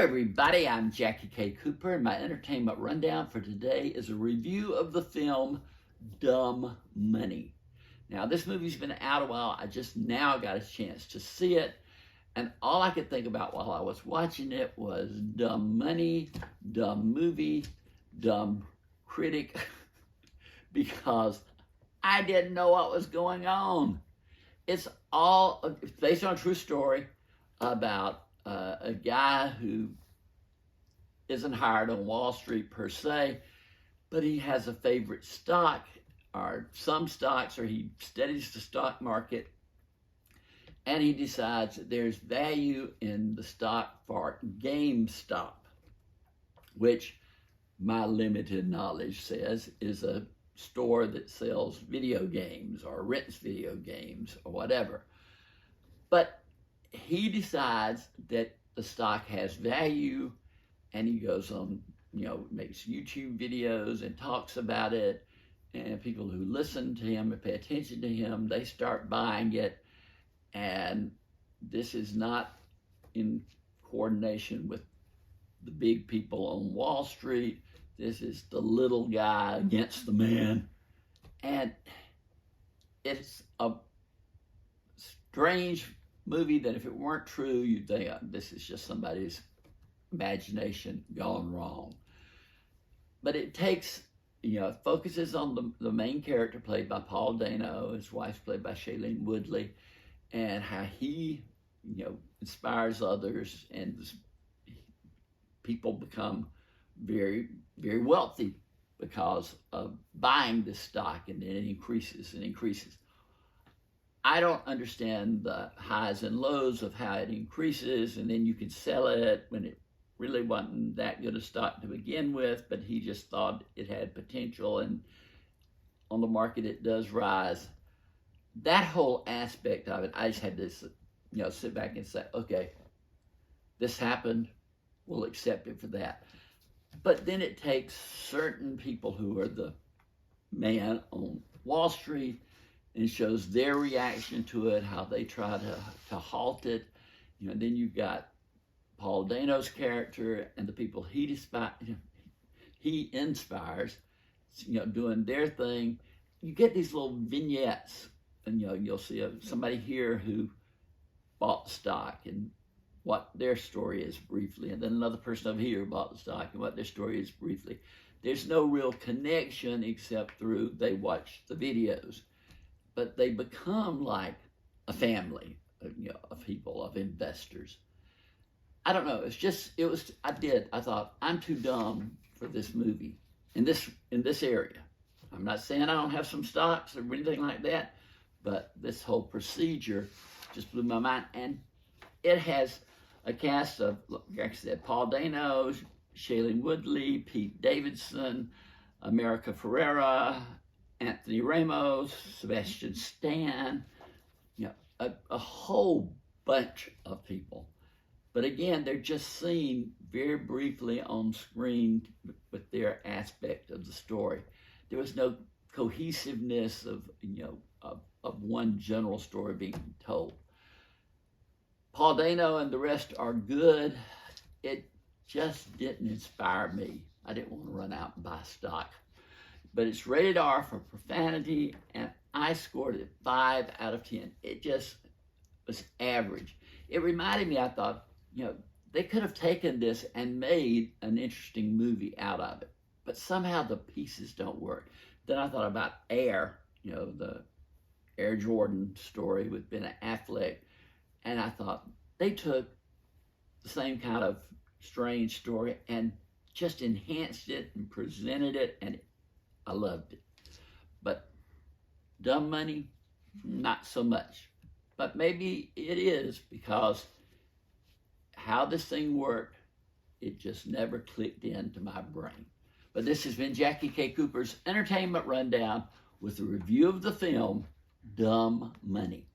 everybody, I'm Jackie K. Cooper, and my entertainment rundown for today is a review of the film Dumb Money. Now, this movie's been out a while. I just now got a chance to see it, and all I could think about while I was watching it was dumb money, dumb movie, dumb critic, because I didn't know what was going on. It's based on a true story about a guy who isn't hired on Wall Street per se, but he has a favorite stock or some stocks, or he studies the stock market, and he decides that there's value in the stock for GameStop, which my limited knowledge says is a store that sells video games or rents video games or whatever. But he decides that the stock has value, and he goes on, makes YouTube videos and talks about it, and people who listen to him and pay attention to him, they start buying it, and this is not in coordination with the big people on Wall Street. This is the little guy against the man, and it's a strange movie that if it weren't true, you'd think this is just somebody's imagination gone wrong. But it takes, focuses on the main character played by Paul Dano, his wife's played by Shailene Woodley, and how he, inspires others, and people become very, very wealthy because of buying this stock, and then it increases and increases. I don't understand the highs and lows of how it increases, and then you can sell it when it really wasn't that good a stock to begin with, but he just thought it had potential, and on the market it does rise. That whole aspect of it, I just had to sit back and say, okay, this happened, we'll accept it for that. But then it takes certain people who are the man on Wall Street and shows their reaction to it, how they try to halt it. Then you've got Paul Dano's character and the people he inspires, doing their thing. You get these little vignettes, and you'll see somebody here who bought the stock and what their story is briefly, and then another person over here bought the stock and what their story is briefly. There's no real connection except through they watch the videos. But they become like a family, of people, of investors. I don't know. I thought, I'm too dumb for this movie in this area. I'm not saying I don't have some stocks or anything like that, but this whole procedure just blew my mind. And it has a cast of, like I said, Paul Dano, Shailene Woodley, Pete Davidson, America Ferrera, Anthony Ramos, Sebastian Stan, a whole bunch of people. But again, they're just seen very briefly on screen with their aspect of the story. There was no cohesiveness of one general story being told. Paul Dano and the rest are good. It just didn't inspire me. I didn't want to run out and buy stock. But it's rated R for profanity, and I scored it 5 out of 10. It just was average. It reminded me, I thought, they could have taken this and made an interesting movie out of it, but somehow the pieces don't work. Then I thought about Air, the Air Jordan story with Ben Affleck, and I thought they took the same kind of strange story and just enhanced it and presented it, and I loved it. But Dumb Money, not so much. But maybe it is because how this thing worked, it just never clicked into my brain. But this has been Jackie K. Cooper's Entertainment Rundown with a review of the film Dumb Money.